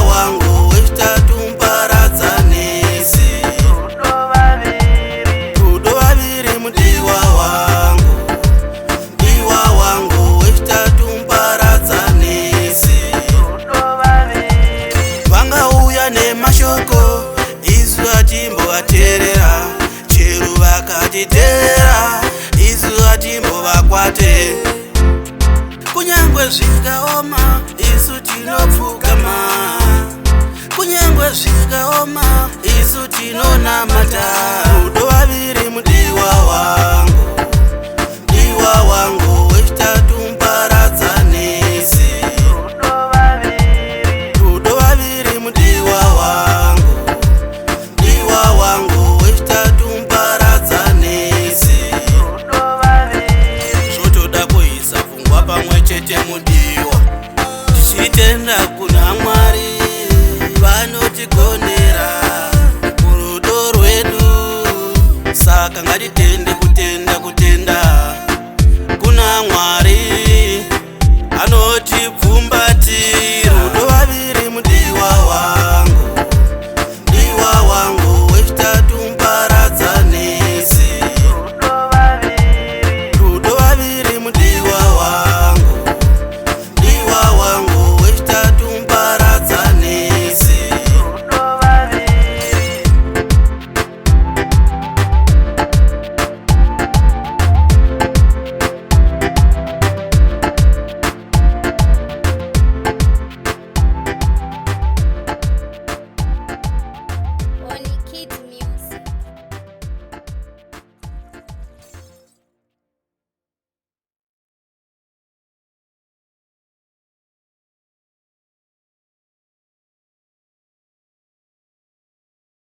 wangu wechitatu muparadzanisi. Rudo vaviri mudiwa wangu wechitatu muparadzanisi. Vangauya nemashoko isu atimbovateerera, chero vakatiteerera isu atimbovakwate. Kunyangwe zvikaoma isu tinopfugama, kunyangwe zvikaoma isu tinonamata. Rudo vaviri mudiwa wangu wechitatu muparadzanisi. Rudo vaviri mudiwa wangu wechitatu muparadzanisi. Zvotoda kuisa pfungwa pamwe chete mudiwa, tichitenda kuna Mwari vanotigonera murudo rwedu. Saka ngatitende kutenda kuna Mwari anotibvuma.